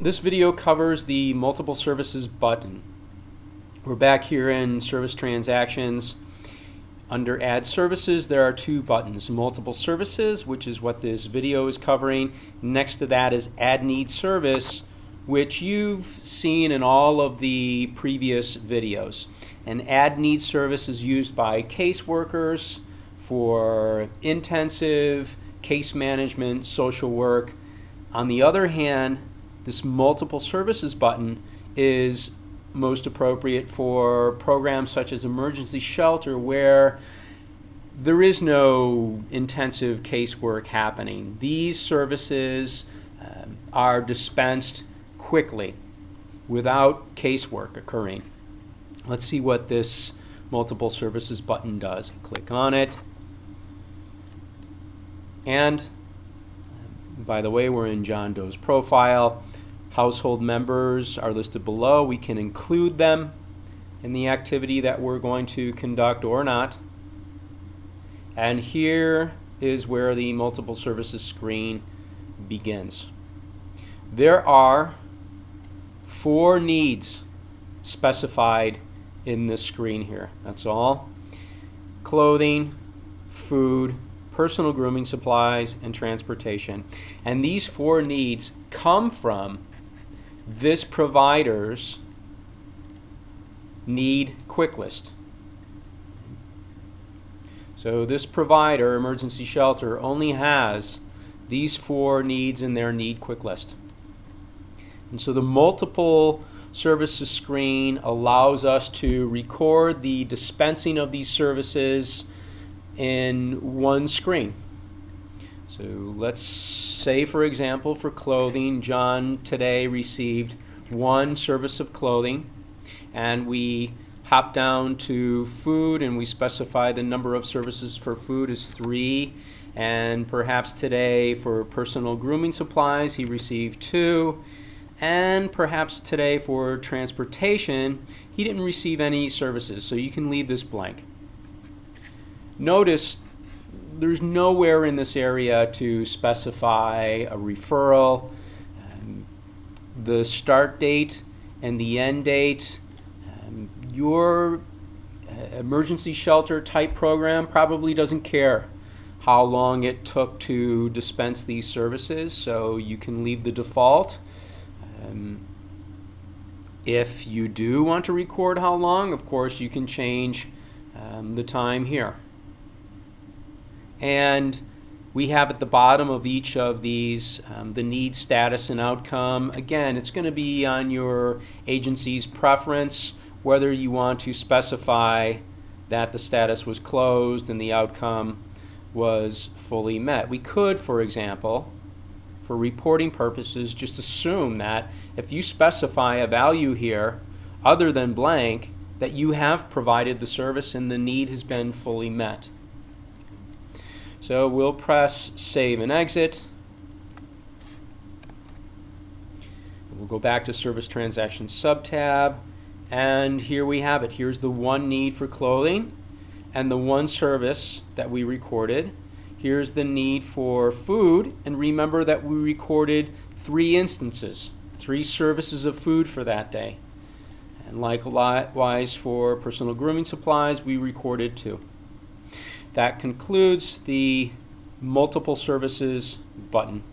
This video covers the multiple services button. We're back here in service transactions. Under add services, there are two buttons: multiple services, which is what this video is covering. Next to that is add need service, which you've seen in all of the previous videos. An add need service is used by caseworkers for intensive case management, social work. On the other hand, this multiple services button is most appropriate for programs such as emergency shelter, where there is no intensive casework happening. These services are dispensed quickly without casework occurring. Let's see what this multiple services button does. Click on it. And by the way, we're in John Doe's profile. Household members are listed below. We can include them in the activity that we're going to conduct or not. And here is where the multiple services screen begins. There are 4 needs specified in this screen here. That's all. Clothing, food, personal grooming supplies, and transportation. And these 4 needs come from this provider's need quick list. So this provider, emergency shelter, only has these 4 needs in their need quick list. And so the multiple services screen allows us to record the dispensing of these services in one screen. So let's say, for example, for clothing, John today received 1 service of clothing, and we hop down to food and we specify the number of services for food is 3, and perhaps today for personal grooming supplies he received 2, and perhaps today for transportation he didn't receive any services, so you can leave this blank. Notice there's nowhere in this area to specify a referral. The start date and the end date. Your emergency shelter type program probably doesn't care how long it took to dispense these services, so you can leave the default. If you do want to record how long, of course you can change the time here. And we have at the bottom of each of these the need, status, and outcome. Again, it's going to be on your agency's preference whether you want to specify that the status was closed and the outcome was fully met. We could, for example, for reporting purposes, just assume that if you specify a value here other than blank, that you have provided the service and the need has been fully met. So we'll press save and exit. We'll go back to service transactions subtab, and here we have it. Here's the 1 need for clothing and the 1 service that we recorded. Here's the need for food, and remember that we recorded 3 instances, 3 services of food for that day. And likewise for personal grooming supplies, we recorded 2. That concludes the multiple services button.